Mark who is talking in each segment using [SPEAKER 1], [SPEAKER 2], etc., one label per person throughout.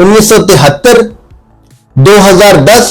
[SPEAKER 1] 1973, 2010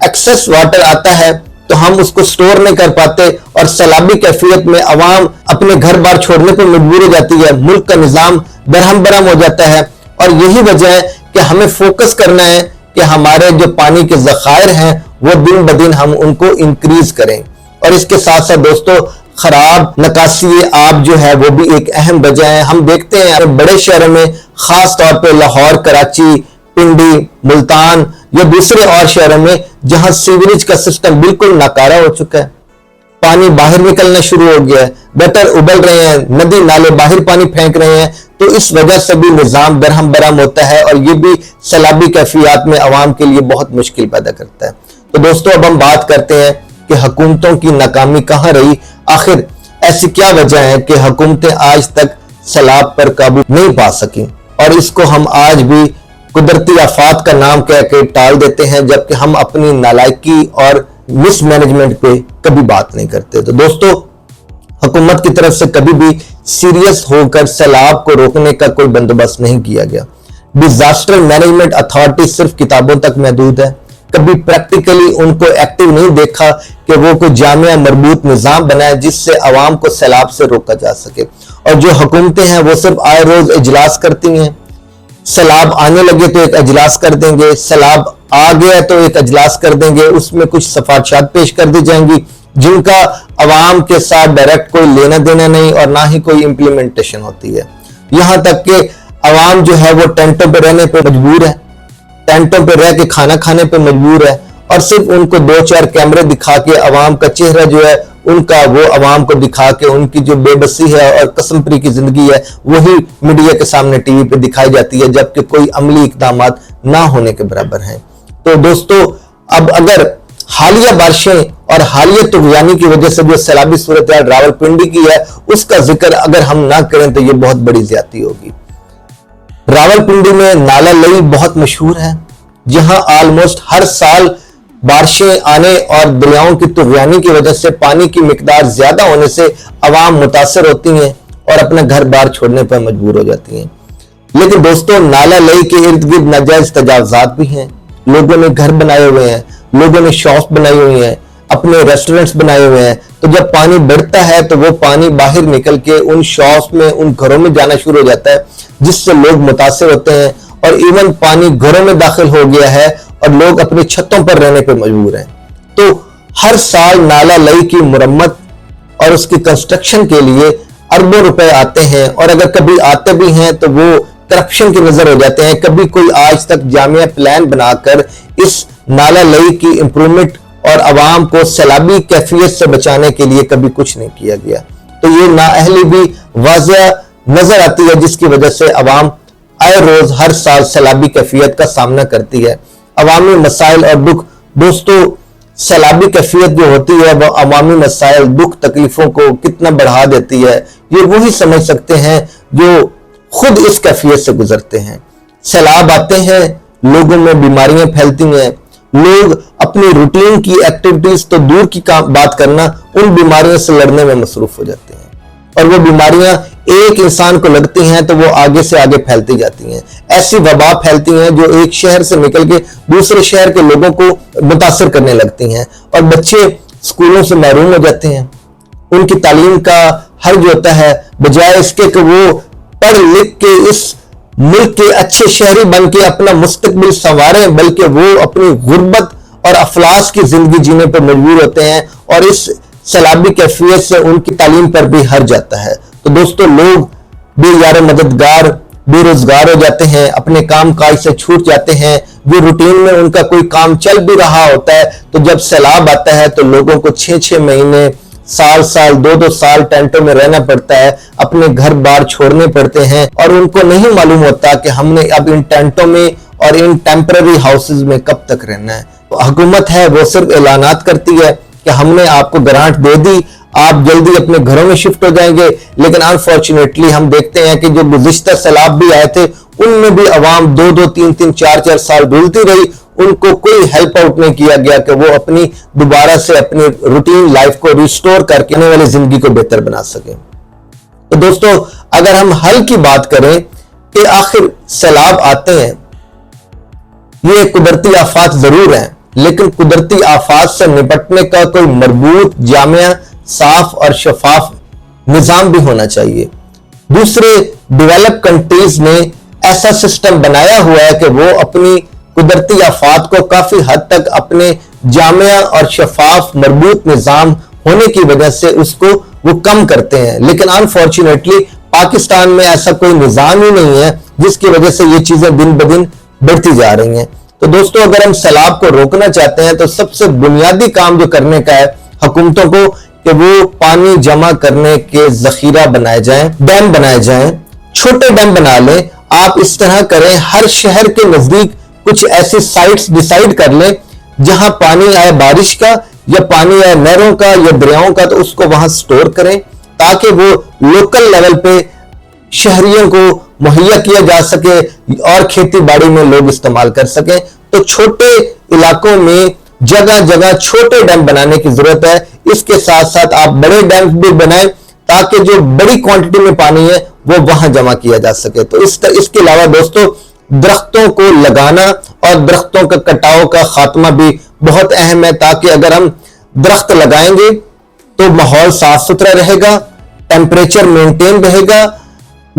[SPEAKER 1] Axis water آتا ہے تو ہم اس کو سٹور نہیں کر پاتے اور سیلابی کیفیت میں عوام اپنے گھر بار چھوڑنے پر مجبور ہو جاتی ہے، ملک کا نظام درہم برہم ہو جاتا ہے۔ اور یہی وجہ ہے کہ ہمیں فوکس کرنا ہے کہ ہمارے جو پانی کے ذخائر ہیں وہ دن بدن ہم ان کو انکریز کریں۔ اور اس کے ساتھ ساتھ دوستو، خراب نکاسی آب جو ہے وہ بھی ایک اہم وجہ ہے۔ ہم دیکھتے ہیں بڑے شہروں میں، خاص طور پہ لاہور، کراچی، پنڈی، ملتان یا دوسرے اور شہروں میں، جہاں سیوریج کا سسٹم بالکل ناکارہ ہو چکا ہے، پانی باہر نکلنا شروع ہو گیا ہے، گٹر ابل رہے ہیں، ندی نالے باہر پانی پھینک رہے ہیں، تو اس وجہ سے بھی نظام درہم برہم ہوتا ہے اور یہ بھی سیلابی کیفیات میں عوام کے لیے بہت مشکل پیدا کرتا ہے۔ تو دوستو، اب ہم بات کرتے ہیں کہ حکومتوں کی ناکامی کہاں رہی، آخر ایسی کیا وجہ ہے کہ حکومتیں آج تک سیلاب پر قابو نہیں پا سکیں، اور اس کو ہم آج بھی قدرتی آفات کا نام کہہ کے ٹال دیتے ہیں، جبکہ ہم اپنی نالائکی اور مس مینجمنٹ پہ کبھی بات نہیں کرتے۔ تو دوستو، حکومت کی طرف سے کبھی بھی سیریس ہو کر سیلاب کو روکنے کا کوئی بندوبست نہیں کیا گیا۔ ڈیزاسٹر مینجمنٹ اتھارٹی صرف کتابوں تک محدود ہے، کبھی پریکٹیکلی ان کو ایکٹیو نہیں دیکھا کہ وہ کوئی جامع مربوط نظام بنائے جس سے عوام کو سیلاب سے روکا جا سکے۔ اور جو حکومتیں ہیں وہ صرف آئے روز اجلاس کرتی ہیں، سیلاب آنے لگے تو ایک اجلاس کر دیں گے، سیلاب آ گیا تو ایک اجلاس کر دیں گے، اس میں کچھ سفارشات پیش کر دی جائیں گی جن کا عوام کے ساتھ ڈائریکٹ کوئی لینا دینا نہیں اور نہ ہی کوئی امپلیمنٹیشن ہوتی ہے۔ یہاں تک کہ عوام جو ہے وہ ٹینٹوں پہ رہنے پہ مجبور ہے، ٹینٹوں پہ رہ کے کھانا کھانے پہ مجبور ہے، اور صرف ان کو 2-4 کیمرے دکھا کے عوام کا چہرہ جو ہے ان کا وہ عوام کو دکھا کے ان کی جو بے بسی ہے اور قسم پری کی زندگی ہے وہی میڈیا کے سامنے ٹی وی پہ دکھائی جاتی ہے، جبکہ کوئی عملی اقدامات نہ ہونے کے برابر ہیں۔ تو دوستو، اب اگر حالیہ بارشیں اور حالیہ طغیانی کی وجہ سے جو سیلابی صورتحال راولپنڈی کی ہے اس کا ذکر اگر ہم نہ کریں تو یہ بہت بڑی زیادتی ہوگی۔ راولپنڈی میں نالہ لئی بہت مشہور ہے، جہاں آلموسٹ ہر سال بارشیں آنے اور دریاؤں کی طغیانی کی وجہ سے پانی کی مقدار زیادہ ہونے سے عوام متاثر ہوتی ہیں اور اپنا گھر بار چھوڑنے پر مجبور ہو جاتی ہیں۔ لیکن دوستو، نالہ لئی کے ارد گرد ناجائز تجاوزات بھی ہیں، لوگوں نے گھر بنائے ہوئے ہیں، لوگوں نے شاپ بنائی ہوئی ہیں، اپنے ریسٹورنٹس بنائے ہوئے ہیں، تو جب پانی بڑھتا ہے تو وہ پانی باہر نکل کے ان شاپس میں، ان گھروں میں جانا شروع ہو جاتا ہے، جس سے لوگ متاثر ہوتے ہیں، اور ایون پانی گھروں میں داخل ہو گیا ہے اور لوگ اپنی چھتوں پر رہنے پر مجبور ہیں۔ تو ہر سال نالہ لئی کی مرمت اور اس کی کنسٹرکشن کے لیے اربوں روپے آتے ہیں، اور اگر کبھی آتے بھی ہیں تو وہ کرپشن کی نظر ہو جاتے ہیں۔ کبھی کوئی آج تک جامع پلان بنا کر اس نالہ لئی کی امپرومنٹ اور عوام کو سیلابی کیفیت سے بچانے کے لیے کبھی کچھ نہیں کیا گیا۔ تو یہ نااہلی بھی واضح نظر آتی ہے، جس کی وجہ سے عوام آئے روز ہر سال سیلابی کیفیت کا سامنا کرتی ہے۔ عوامی مسائل اور دکھ، دوستو، سیلابی کیفیت جو ہوتی ہے وہ عوامی مسائل، دکھ، تکلیفوں کو کتنا بڑھا دیتی ہے، یہ وہی سمجھ سکتے ہیں جو خود اس کیفیت سے گزرتے ہیں۔ سیلاب آتے ہیں، لوگوں میں بیماریاں پھیلتی ہیں، لوگ اپنی روٹین کی ایکٹیویٹیز تو دور کی بات کرنا، ان بیماریوں سے لڑنے میں مصروف ہو جاتے ہیں، اور وہ بیماریاں ایک انسان کو لگتی ہیں تو وہ آگے سے آگے پھیلتی جاتی ہیں۔ ایسی وبا پھیلتی ہیں جو ایک شہر سے نکل کے دوسرے شہر کے لوگوں کو متاثر کرنے لگتی ہیں، اور بچے اسکولوں سے محروم ہو جاتے ہیں۔ ان کی تعلیم کا حل جو ہوتا ہے، بجائے اس کے کہ وہ پڑھ لکھ کے اس ملک کے اچھے شہری بن کے اپنا مستقبل سنواریں، بلکہ وہ اپنی غربت اور افلاس کی زندگی جینے پر مجبور ہوتے ہیں، اور اس سیلابی کیفیت سے ان کی تعلیم پر بھی ہر جاتا ہے۔ تو دوستو، لوگ بے یار مددگار، بے روزگار ہو جاتے ہیں، اپنے کام کاج سے چھوٹ جاتے ہیں، جو روٹین میں ان کا کوئی کام چل بھی رہا ہوتا ہے، تو جب سیلاب آتا ہے تو لوگوں کو 6 مہینے، سال 2 سال ٹینٹوں میں رہنا پڑتا ہے، اپنے گھر بار چھوڑنے پڑتے ہیں، اور ان کو نہیں معلوم ہوتا کہ ہم نے اب ان ٹینٹوں میں اور ان ٹیمپرری ہاؤسز میں کب تک رہنا ہے۔ حکومت ہے وہ صرف اعلانات کرتی ہے کہ ہم نے آپ کو گرانٹ دے دی، آپ جلدی اپنے گھروں میں شفٹ ہو جائیں گے، لیکن انفارچونیٹلی ہم دیکھتے ہیں کہ جو گزشتہ سیلاب بھی آئے تھے ان میں بھی عوام 2 3 4 سال ڈولتی رہی، ان کو کوئی ہیلپ آؤٹ نہیں کیا گیا کہ وہ اپنی دوبارہ سے اپنی روٹین لائف کو ریسٹور کر کے آنے والی زندگی کو بہتر بنا سکیں۔ تو دوستو، اگر ہم حل کی بات کریں کہ آخر سیلاب آتے ہیں، یہ قدرتی آفات ضرور ہیں، لیکن قدرتی آفات سے نپٹنے کا کوئی مربوط، جامع، صاف اور شفاف نظام بھی ہونا چاہیے۔ دوسرے ڈیولپ کنٹریز نے ایسا سسٹم بنایا ہوا ہے کہ وہ اپنی قدرتی آفات کو کافی حد تک اپنے جامع اور شفاف مربوط نظام ہونے کی وجہ سے اس کو وہ کم کرتے ہیں، لیکن انفارچونیٹلی پاکستان میں ایسا کوئی نظام ہی نہیں ہے، جس کی وجہ سے یہ چیزیں دن بدن بڑھتی جا رہی ہیں۔ تو دوستو، اگر ہم سیلاب کو روکنا چاہتے ہیں تو سب سے بنیادی کام جو کرنے کا ہے حکومتوں کو کہ وہ پانی جمع کرنے کے ذخیرہ بنائے جائیں، ڈیم بنائے جائیں، چھوٹے ڈیم بنا لیں۔ آپ اس طرح کریں، ہر شہر کے نزدیک کچھ ایسی سائٹس ڈیسائیڈ کر لیں جہاں پانی آئے بارش کا یا پانی آئے نہروں کا یا دریاؤں کا، تو اس کو وہاں سٹور کریں تاکہ وہ لوکل لیول پہ شہریوں کو مہیا کیا جا سکے اور کھیتی باڑی میں لوگ استعمال کر سکیں۔ تو چھوٹے علاقوں میں جگہ جگہ چھوٹے ڈیم بنانے کی ضرورت ہے۔ اس کے ساتھ ساتھ آپ بڑے ڈیم بھی بنائیں تاکہ جو بڑی کوانٹٹی میں پانی ہے وہ وہاں جمع کیا جا سکے۔ تو اس کے علاوہ دوستو، درختوں کو لگانا اور درختوں کا کٹاؤ کا خاتمہ بھی بہت اہم ہے، تاکہ اگر ہم درخت لگائیں گے تو ماحول صاف ستھرا رہے گا، ٹیمپریچر مینٹین رہے گا،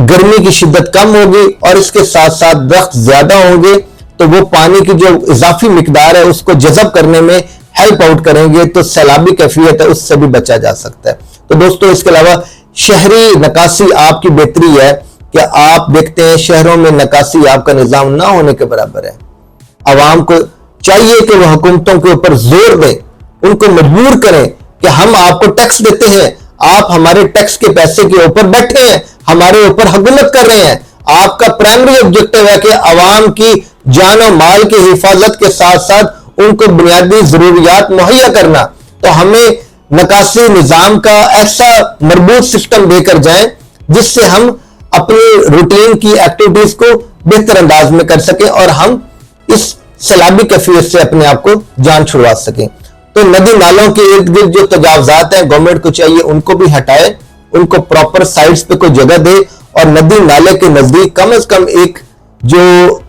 [SPEAKER 1] گرمی کی شدت کم ہوگی، اور اس کے ساتھ ساتھ درخت زیادہ ہوں گے تو وہ پانی کی جو اضافی مقدار ہے اس کو جذب کرنے میں ہیلپ آؤٹ کریں گے، تو سیلابی کیفیت ہے اس سے بھی بچا جا سکتا ہے۔ تو دوستو، اس کے علاوہ شہری نکاسی آپ کی بہتری ہے کہ آپ دیکھتے ہیں شہروں میں نکاسی آپ کا نظام نہ ہونے کے برابر ہے۔ عوام کو چاہیے کہ وہ حکومتوں کے اوپر زور دیں، ان کو مجبور کریں کہ ہم آپ کو ٹیکس دیتے ہیں، آپ ہمارے ٹیکس کے پیسے کے اوپر بیٹھے ہیں، ہمارے اوپر حکومت کر رہے ہیں۔ آپ کا پرائمری آبجیکٹو ہے کہ عوام کی جان و مال کی حفاظت کے ساتھ ساتھ ان کو بنیادی ضروریات مہیا کرنا۔ تو ہمیں نکاسی نظام کا ایسا مربوط سسٹم دے کر جائیں جس سے ہم اپنی روٹین کی ایکٹیویٹیز کو بہتر انداز میں کر سکیں اور ہم اس سیلابی کیفیت سے اپنے آپ کو جان چھڑوا سکیں۔ تو ندی نالوں کے ارد گرد جو تجاوزات ہیں، گورنمنٹ کو چاہیے ان کو بھی ہٹائے، ان کو پراپر سائٹس پہ کوئی جگہ دے، اور ندی نالے کے نزدیک کم از کم ایک جو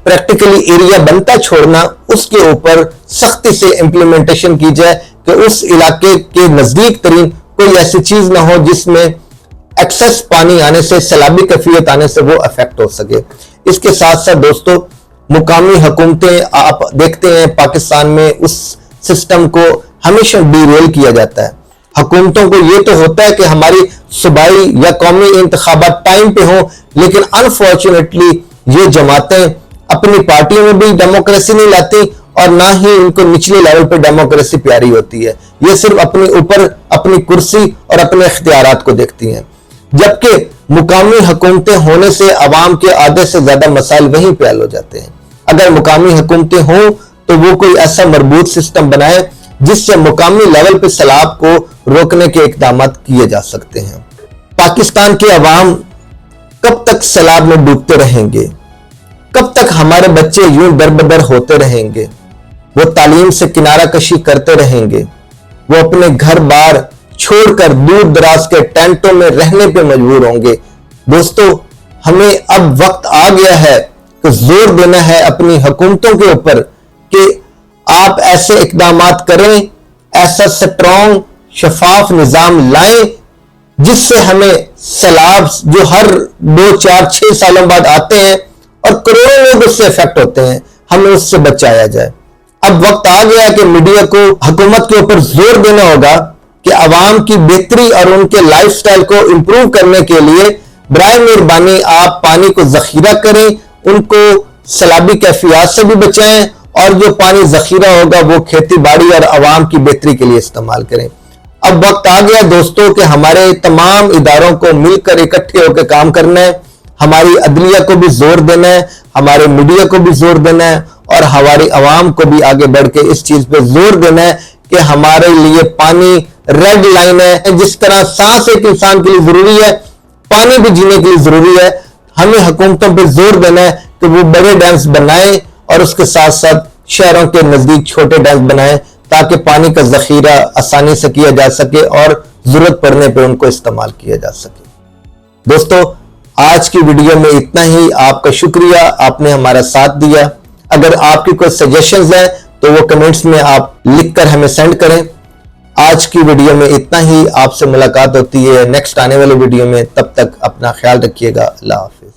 [SPEAKER 1] پریکٹیکلی ایریا بنتا چھوڑنا، اس کے اوپر سختی سے امپلیمنٹیشن کی جائے کہ اس علاقے کے نزدیک ترین کوئی ایسی چیز نہ ہو جس میں ایکسس پانی آنے سے، سیلابی کیفیت آنے سے وہ افیکٹ ہو سکے۔ اس کے ساتھ ساتھ دوستو، مقامی حکومتیں، آپ دیکھتے ہیں پاکستان میں اس سسٹم کو ہمیشہ ڈیریل کیا جاتا ہے۔ حکومتوں کو یہ تو ہوتا ہے کہ ہماری صوبائی یا قومی انتخابات ٹائم پہ ہوں، لیکن انفارچونیٹلی یہ جماعتیں اپنی پارٹیوں میں بھی ڈیموکریسی نہیں لاتی اور نہ ہی ان کو نچلے لیول پہ ڈیموکریسی پیاری ہوتی ہے۔ یہ صرف اپنے اوپر اپنی کرسی اور اپنے اختیارات کو دیکھتی ہیں، جبکہ مقامی حکومتیں ہونے سے عوام کے آدھے سے زیادہ مسائل وہیں پہ حل ہو جاتے ہیں۔ اگر مقامی حکومتیں ہوں تو وہ کوئی ایسا مربوط سسٹم بنائے جس سے مقامی لیول پہ سیلاب کو روکنے کے اقدامات کیے جا سکتے ہیں۔ پاکستان کے عوام کب تک سیلاب میں ڈوبتے رہیں گے؟ کب تک ہمارے بچے یوں دربدر ہوتے رہیں گے؟ وہ تعلیم سے کنارہ کشی کرتے رہیں گے، وہ اپنے گھر بار چھوڑ کر دور دراز کے ٹینٹوں میں رہنے پہ مجبور ہوں گے۔ دوستو، ہمیں اب وقت آ گیا ہے کہ زور دینا ہے اپنی حکومتوں کے اوپر کہ آپ ایسے اقدامات کریں، ایسا سٹرونگ شفاف نظام لائیں جس سے ہمیں سیلاب جو ہر 2 4 6 سالوں بعد آتے ہیں اور کروڑوں لوگ اس سے افیکٹ ہوتے ہیں، ہمیں اس سے بچایا جائے۔ اب وقت آ گیا کہ میڈیا کو حکومت کے اوپر زور دینا ہوگا کہ عوام کی بہتری اور ان کے لائف سٹائل کو امپروو کرنے کے لیے برائے مہربانی آپ پانی کو ذخیرہ کریں، ان کو سیلابی کیفیات سے بھی بچائیں، اور جو پانی ذخیرہ ہوگا وہ کھیتی باڑی اور عوام کی بہتری کے لیے استعمال کریں۔ اب وقت آ گیا دوستوں کہ ہمارے تمام اداروں کو مل کر اکٹھے ہو کے کام کرنا ہے، ہماری عدلیہ کو بھی زور دینا ہے، ہمارے میڈیا کو بھی زور دینا ہے، اور ہماری عوام کو بھی آگے بڑھ کے اس چیز پہ زور دینا ہے کہ ہمارے لیے پانی ریڈ لائن ہے۔ جس طرح سانس ایک انسان کے لیے ضروری ہے، پانی بھی جینے کے لیے ضروری ہے۔ ہمیں حکومتوں پہ زور دینا ہے کہ وہ بڑے ڈیمز بنائیں اور اس کے ساتھ ساتھ شہروں کے نزدیک چھوٹے ڈیمز بنائیں تاکہ پانی کا ذخیرہ آسانی سے کیا جا سکے اور ضرورت پڑنے پہ ان کو استعمال کیا جا سکے۔ دوستو، آج کی ویڈیو میں اتنا ہی۔ آپ کا شکریہ، آپ نے ہمارا ساتھ دیا۔ اگر آپ کی کوئی سجیشنز ہیں تو وہ کمنٹس میں آپ لکھ کر ہمیں سینڈ کریں۔ آج کی ویڈیو میں اتنا ہی، آپ سے ملاقات ہوتی ہے نیکسٹ آنے والی ویڈیو میں، تب تک اپنا خیال رکھیے گا، اللہ حافظ۔